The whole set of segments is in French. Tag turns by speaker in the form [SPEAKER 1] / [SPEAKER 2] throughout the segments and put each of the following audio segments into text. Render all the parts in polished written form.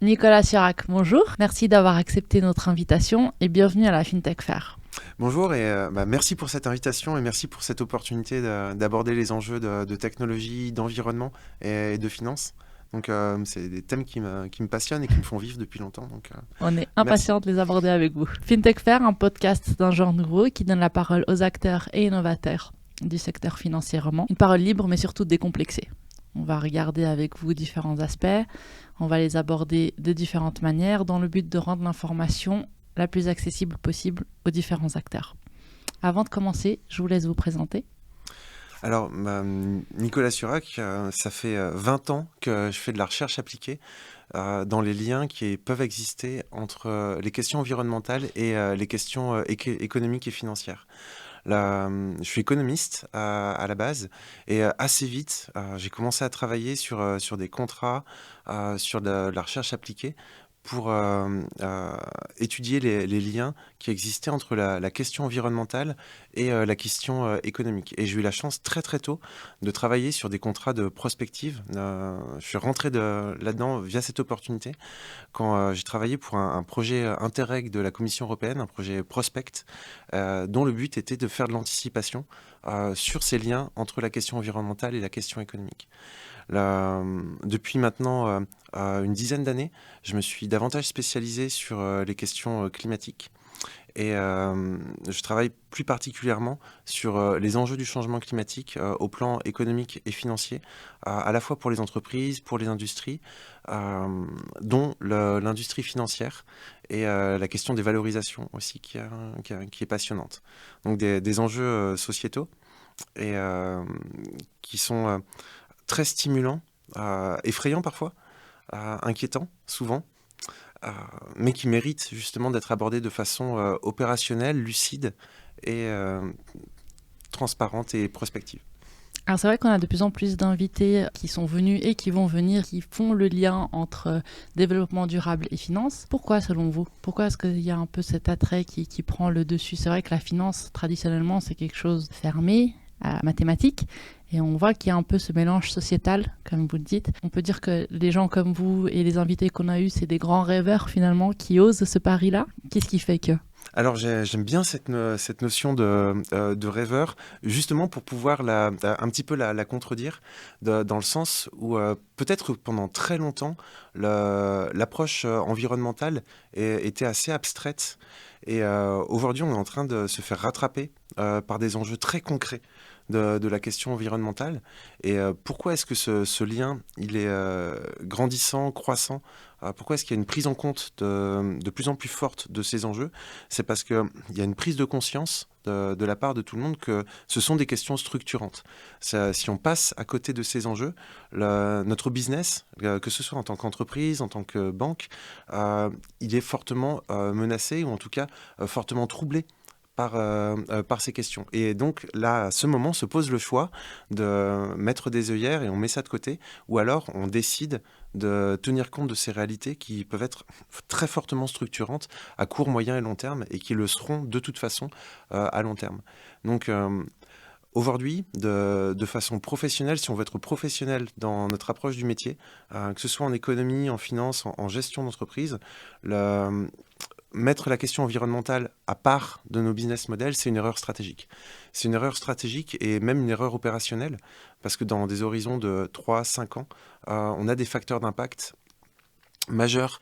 [SPEAKER 1] Nicolas Chirac, bonjour. Merci d'avoir accepté notre invitation et bienvenue à la FinTech Fair.
[SPEAKER 2] Bonjour et merci pour cette invitation et merci pour cette opportunité d'aborder les enjeux de technologie, d'environnement et de finance. Donc c'est des thèmes qui me passionnent et qui me font vivre depuis longtemps. Donc
[SPEAKER 1] On est
[SPEAKER 2] merci.
[SPEAKER 1] impatients de les aborder avec vous. FinTech Fair, un podcast d'un genre nouveau qui donne la parole aux acteurs et innovateurs du secteur financièrement. Une parole libre mais surtout décomplexée. On va regarder avec vous différents aspects, on va les aborder de différentes manières dans le but de rendre l'information la plus accessible possible aux différents acteurs. Avant de commencer, je vous laisse vous présenter.
[SPEAKER 2] Alors Nicolas Surac, ça fait 20 ans que je fais de la recherche appliquée dans les liens qui peuvent exister entre les questions environnementales et les questions économiques et financières. Je suis économiste à la base et assez vite, j'ai commencé à travailler sur des contrats, sur de la recherche appliquée pour étudier les liens qui existaient entre la question environnementale et la question économique. Et j'ai eu la chance très très tôt de travailler sur des contrats de prospective. Je suis rentré là-dedans via cette opportunité quand j'ai travaillé pour un projet Interreg de la Commission européenne, un projet Prospect, dont le but était de faire de l'anticipation sur ces liens entre la question environnementale et la question économique. Depuis maintenant une dizaine d'années, je me suis davantage spécialisé sur les questions climatiques. Et je travaille plus particulièrement sur les enjeux du changement climatique au plan économique et financier, à la fois pour les entreprises, pour les industries, dont l'industrie financière et la question des valorisations aussi qui est passionnante. Donc des enjeux sociétaux et qui sont très stimulants, effrayants parfois, inquiétants souvent, euh, mais qui méritent justement d'être abordés de façon opérationnelle, lucide et transparente et prospective.
[SPEAKER 1] Alors c'est vrai qu'on a de plus en plus d'invités qui sont venus et qui vont venir, qui font le lien entre développement durable et finance. Pourquoi selon vous? Pourquoi est-ce qu'il y a un peu cet attrait qui prend le dessus? C'est vrai que la finance, traditionnellement, c'est quelque chose de fermé, mathématique, et on voit qu'il y a un peu ce mélange sociétal, comme vous le dites. On peut dire que les gens comme vous et les invités qu'on a eus, c'est des grands rêveurs finalement qui osent ce pari-là. Qu'est-ce qui fait que?
[SPEAKER 2] Alors j'aime bien cette notion de rêveur, justement pour pouvoir un petit peu la contredire, dans le sens où peut-être pendant très longtemps, l'approche environnementale était assez abstraite. Et aujourd'hui, on est en train de se faire rattraper par des enjeux très concrets de la question environnementale. Et pourquoi est-ce que ce lien, il est grandissant, croissant? Pourquoi est-ce qu'il y a une prise en compte de plus en plus forte de ces enjeux? C'est parce qu'il y a une prise de conscience de la part de tout le monde que ce sont des questions structurantes. Si on passe à côté de ces enjeux, notre business, que ce soit en tant qu'entreprise, en tant que banque, il est fortement menacé ou en tout cas fortement troublé par ces questions. Et donc là, à ce moment, se pose le choix de mettre des œillères et on met ça de côté, ou alors on décide de tenir compte de ces réalités qui peuvent être très fortement structurantes à court, moyen et long terme, et qui le seront de toute façon à long terme. Donc aujourd'hui, de façon professionnelle, si on veut être professionnel dans notre approche du métier, que ce soit en économie, en finance, en gestion d'entreprise, mettre la question environnementale à part de nos business models, c'est une erreur stratégique. C'est une erreur stratégique et même une erreur opérationnelle, parce que dans des horizons de 3 à 5 ans, on a des facteurs d'impact majeurs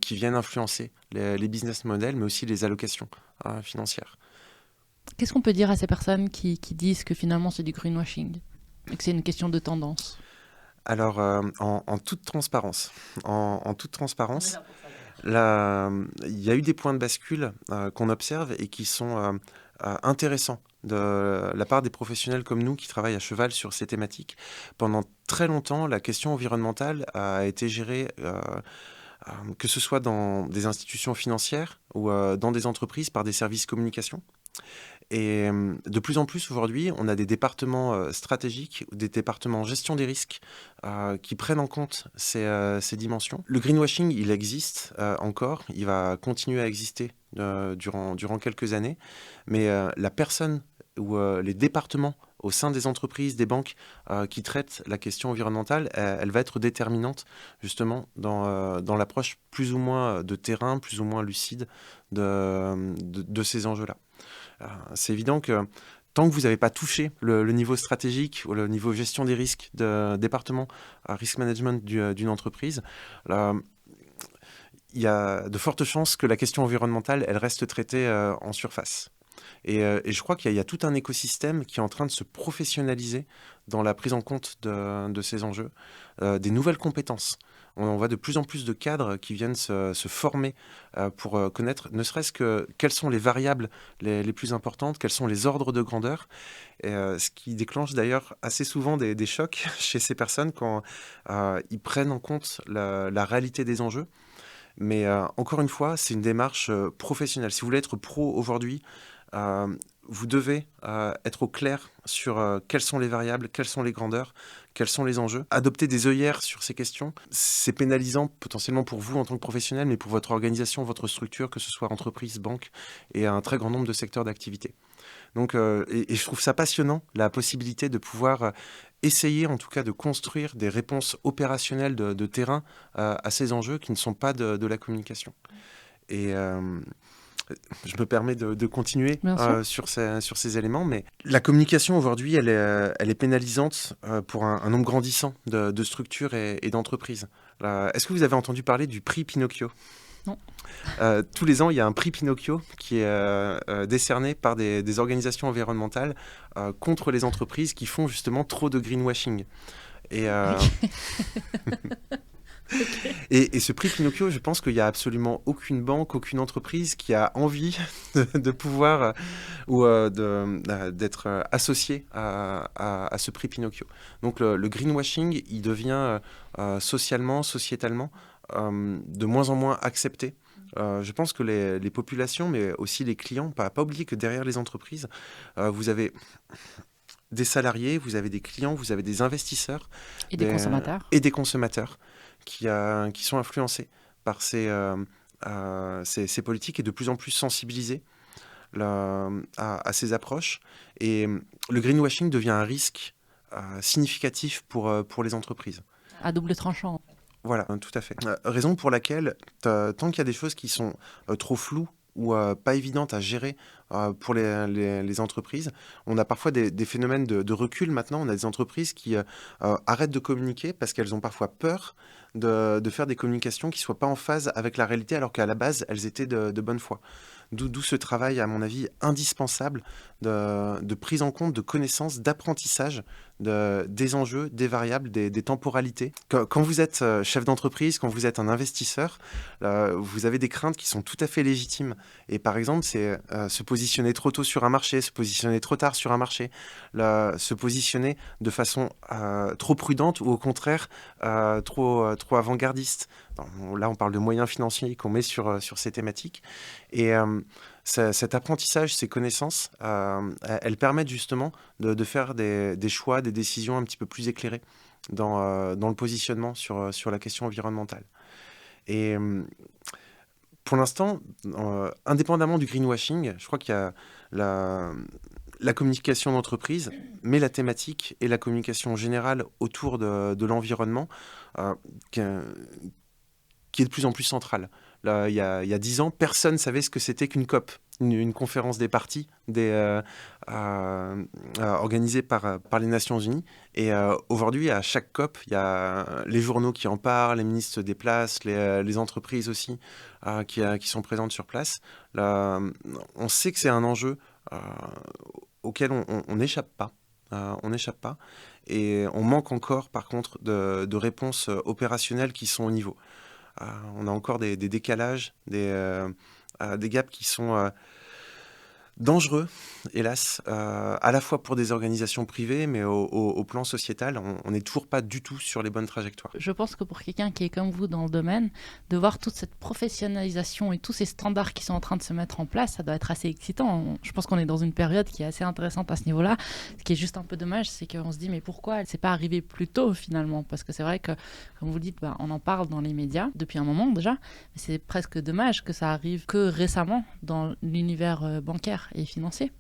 [SPEAKER 2] qui viennent influencer les business models, mais aussi les allocations financières.
[SPEAKER 1] Qu'est-ce qu'on peut dire à ces personnes qui disent que finalement c'est du greenwashing et que c'est une question de tendance?
[SPEAKER 2] Alors, en toute transparence, en toute
[SPEAKER 1] On est
[SPEAKER 2] transparence,
[SPEAKER 1] là pour ça.
[SPEAKER 2] il y a eu des points de bascule qu'on observe et qui sont intéressants de la part des professionnels comme nous qui travaillent à cheval sur ces thématiques. Pendant très longtemps, la question environnementale a été gérée, que ce soit dans des institutions financières ou dans des entreprises par des services communication. Et de plus en plus aujourd'hui, on a des départements stratégiques, des départements gestion des risques qui prennent en compte ces dimensions. Le greenwashing, il existe encore, il va continuer à exister durant quelques années, mais la personne ou les départements au sein des entreprises, des banques qui traitent la question environnementale, elle va être déterminante justement dans l'approche plus ou moins de terrain, plus ou moins lucide de ces enjeux-là. C'est évident que tant que vous n'avez pas touché le niveau stratégique ou le niveau gestion des risques de département risk management d'une entreprise, il y a de fortes chances que la question environnementale, elle reste traitée en surface. Et je crois qu'il y a tout un écosystème qui est en train de se professionnaliser dans la prise en compte de ces enjeux, des nouvelles compétences. On voit de plus en plus de cadres qui viennent se former pour connaître ne serait-ce que quelles sont les variables les plus importantes, quels sont les ordres de grandeur, et, ce qui déclenche d'ailleurs assez souvent des chocs chez ces personnes quand ils prennent en compte la réalité des enjeux. Mais encore une fois, c'est une démarche professionnelle. Si vous voulez être pro aujourd'hui, vous devez être au clair sur quelles sont les variables, quelles sont les grandeurs, quels sont les enjeux. Adopter des œillères sur ces questions, c'est pénalisant potentiellement pour vous en tant que professionnel, mais pour votre organisation, votre structure, que ce soit entreprise, banque, et un très grand nombre de secteurs d'activité. Donc, et je trouve ça passionnant, la possibilité de pouvoir essayer en tout cas de construire des réponses opérationnelles de terrain à ces enjeux qui ne sont pas de la communication. Et je me permets de continuer sur ces éléments, mais la communication aujourd'hui, elle est pénalisante pour un nombre grandissant de structures et d'entreprises. Est-ce que vous avez entendu parler du prix Pinocchio ?
[SPEAKER 1] Non.
[SPEAKER 2] Tous les ans, il y a un prix Pinocchio qui est décerné par des organisations environnementales contre les entreprises qui font justement trop de greenwashing. Et, et ce prix Pinocchio, je pense qu'il n'y a absolument aucune banque, aucune entreprise qui a envie de pouvoir ou d'être associée à ce prix Pinocchio. Donc le greenwashing, il devient socialement, sociétalement, de moins en moins accepté. Je pense que les populations, mais aussi les clients, pas oublier que derrière les entreprises, vous avez des salariés, vous avez des clients, vous avez des investisseurs.
[SPEAKER 1] Et des consommateurs.
[SPEAKER 2] Et des consommateurs qui sont influencés par ces politiques et de plus en plus sensibilisés à ces approches. Et le greenwashing devient un risque significatif pour les entreprises.
[SPEAKER 1] À double tranchant.
[SPEAKER 2] Voilà, tout à fait. Raison pour laquelle, tant qu'il y a des choses qui sont trop floues ou pas évidentes à gérer pour les entreprises, on a parfois des phénomènes de recul maintenant. On a des entreprises qui arrêtent de communiquer parce qu'elles ont parfois peur de faire des communications qui ne soient pas en phase avec la réalité, alors qu'à la base, elles étaient de bonne foi. D'où ce travail, à mon avis, indispensable de prise en compte, de connaissance, d'apprentissage des enjeux, des variables, des temporalités. Quand vous êtes chef d'entreprise, quand vous êtes un investisseur, vous avez des craintes qui sont tout à fait légitimes. Et par exemple, c'est se positionner trop tôt sur un marché, se positionner trop tard sur un marché, se positionner de façon trop prudente ou au contraire trop avant-gardiste. Là, on parle de moyens financiers qu'on met sur ces thématiques. Et cet apprentissage, ces connaissances, elles permettent justement de faire des choix, des décisions un petit peu plus éclairées dans le positionnement sur la question environnementale. Et pour l'instant, indépendamment du greenwashing, je crois qu'il y a la communication d'entreprise, mais la thématique et la communication générale autour de l'environnement qui est de plus en plus centrale. Là, il y a 10 ans, personne ne savait ce que c'était qu'une COP, une conférence des parties organisée par les Nations Unies. Et aujourd'hui, à chaque COP, il y a les journaux qui en parlent, les ministres se déplacent, les entreprises aussi qui sont présentes sur place. Là, on sait que c'est un enjeu auquel on n'échappe pas. On n'échappe pas. Et on manque encore, par contre, de réponses opérationnelles qui sont au niveau. On a encore des décalages, des gaps qui sont dangereux, hélas, à la fois pour des organisations privées, mais au plan sociétal, on n'est toujours pas du tout sur les bonnes trajectoires.
[SPEAKER 1] Je pense que pour quelqu'un qui est comme vous dans le domaine, de voir toute cette professionnalisation et tous ces standards qui sont en train de se mettre en place, ça doit être assez excitant. Je pense qu'on est dans une période qui est assez intéressante à ce niveau-là. Ce qui est juste un peu dommage, c'est qu'on se dit mais pourquoi c'est pas arrivé plus tôt finalement? Parce que c'est vrai que, comme vous dites, on en parle dans les médias depuis un moment déjà, mais c'est presque dommage que ça arrive que récemment dans l'univers bancaire et financier.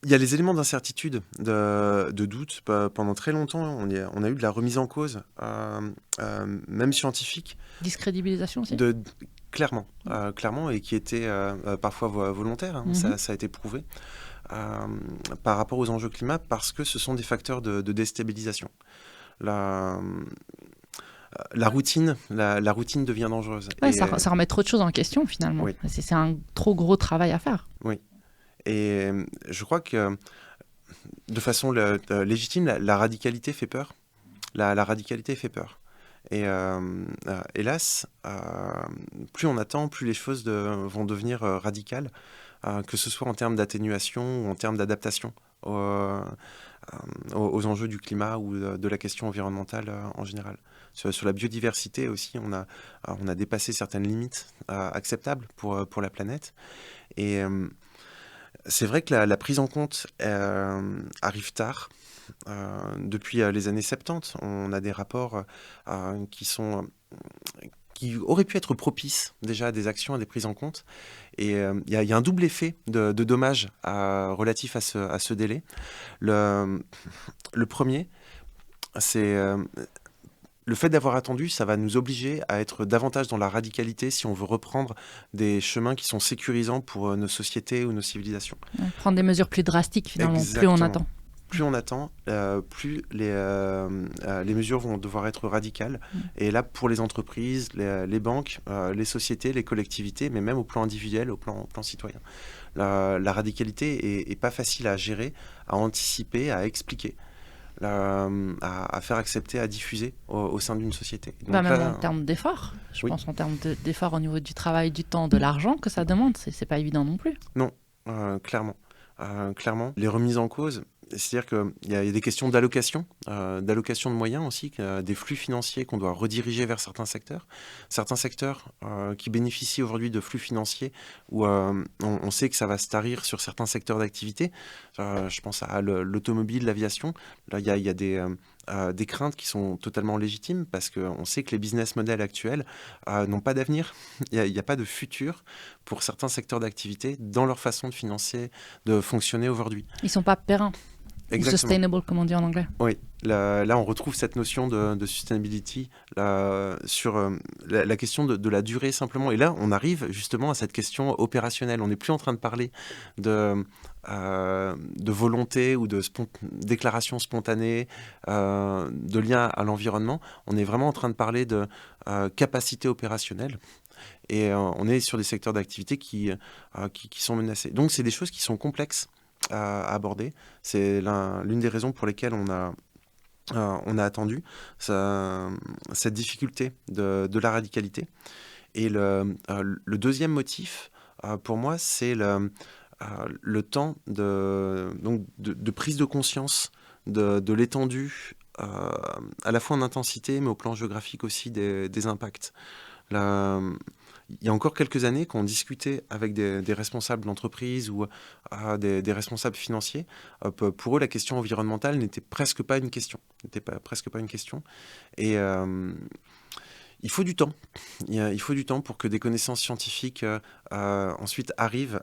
[SPEAKER 2] Il y a les éléments d'incertitude, de doute. Pendant très longtemps, on a eu de la remise en cause, même scientifique,
[SPEAKER 1] Discrédibilisation aussi.
[SPEAKER 2] clairement, clairement, et qui était parfois volontaire, hein, ça a été prouvé, par rapport aux enjeux climat, parce que ce sont des facteurs de déstabilisation. La routine devient dangereuse.
[SPEAKER 1] Ouais, ça remet trop de choses en question finalement.
[SPEAKER 2] Oui.
[SPEAKER 1] C'est un trop gros travail à faire.
[SPEAKER 2] Oui. Et je crois que de façon légitime, la radicalité fait peur. La radicalité fait peur. Et hélas, plus on attend, plus les choses vont devenir radicales, que ce soit en termes d'atténuation ou en termes d'adaptation aux enjeux du climat ou de la question environnementale en général. Sur la biodiversité aussi, on a dépassé certaines limites acceptables pour la planète. Et c'est vrai que la prise en compte arrive tard. Depuis les années 70, on a des rapports qui auraient pu être propices déjà à des actions, à des prises en compte. Et il y a un double effet de dommages relatif à ce délai. Le premier, c'est le fait d'avoir attendu, ça va nous obliger à être davantage dans la radicalité si on veut reprendre des chemins qui sont sécurisants pour nos sociétés ou nos civilisations.
[SPEAKER 1] Prendre des mesures plus drastiques finalement,
[SPEAKER 2] Exactement.
[SPEAKER 1] plus on attend.
[SPEAKER 2] Plus on attend, plus les mesures vont devoir être radicales. Et là, pour les entreprises, les banques, les sociétés, les collectivités, mais même au plan individuel, au plan citoyen. La radicalité est pas facile à gérer, à anticiper, à expliquer. À faire accepter, à diffuser au sein d'une société. Donc
[SPEAKER 1] même en termes d'efforts, je pense en termes d'efforts au niveau du travail, du temps, de l'argent que ça demande, c'est pas évident non plus.
[SPEAKER 2] Non, clairement. Les remises en cause, c'est-à-dire qu'il y a des questions d'allocation de moyens aussi, des flux financiers qu'on doit rediriger vers certains secteurs qui bénéficient aujourd'hui de flux financiers où on sait que ça va se tarir sur certains secteurs d'activité. Je pense à l'automobile, l'aviation. Là, il y a des craintes qui sont totalement légitimes parce qu'on sait que les business models actuels n'ont pas d'avenir. Il n'y a pas de futur pour certains secteurs d'activité dans leur façon de fonctionner aujourd'hui.
[SPEAKER 1] Ils ne sont pas pérennes.
[SPEAKER 2] Exactement.
[SPEAKER 1] Sustainable, comme on dit en anglais.
[SPEAKER 2] Oui, là on retrouve cette notion de sustainability sur la question de la durée simplement. Et là, on arrive justement à cette question opérationnelle. On n'est plus en train de parler de volonté ou de déclaration spontanée, de lien à l'environnement. On est vraiment en train de parler de capacité opérationnelle. Et on est sur des secteurs d'activité qui sont menacés. Donc, c'est des choses qui sont complexes à aborder. C'est l'une des raisons pour lesquelles on a attendu cette difficulté de la radicalité. Et le deuxième motif, pour moi, c'est le temps de prise de conscience de l'étendue, à la fois en intensité, mais au plan géographique aussi des impacts. Il y a encore quelques années, quand on discutait avec des responsables d'entreprise ou des responsables financiers, pour eux, la question environnementale n'était presque pas une question. Et il faut du temps. Il faut du temps pour que des connaissances scientifiques ensuite arrivent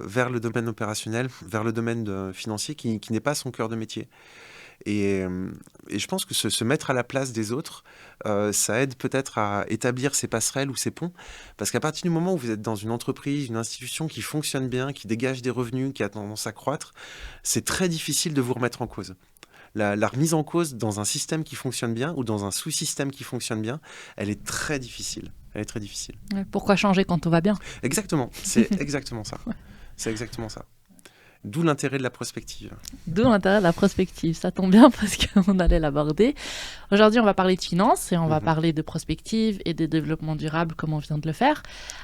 [SPEAKER 2] vers le domaine opérationnel, vers le domaine financier qui n'est pas son cœur de métier. Et je pense que se mettre à la place des autres, ça aide peut-être à établir ces passerelles ou ces ponts. Parce qu'à partir du moment où vous êtes dans une entreprise, une institution qui fonctionne bien, qui dégage des revenus, qui a tendance à croître, c'est très difficile de vous remettre en cause. La remise en cause dans un système qui fonctionne bien ou dans un sous-système qui fonctionne bien, elle est très difficile.
[SPEAKER 1] Pourquoi changer quand tout va bien ?
[SPEAKER 2] Exactement, c'est exactement ça. C'est exactement ça. D'où l'intérêt de la prospective.
[SPEAKER 1] Ça tombe bien parce qu'on allait l'aborder. Aujourd'hui, on va parler de finances et on va parler de prospective et de développement durable comme on vient de le faire.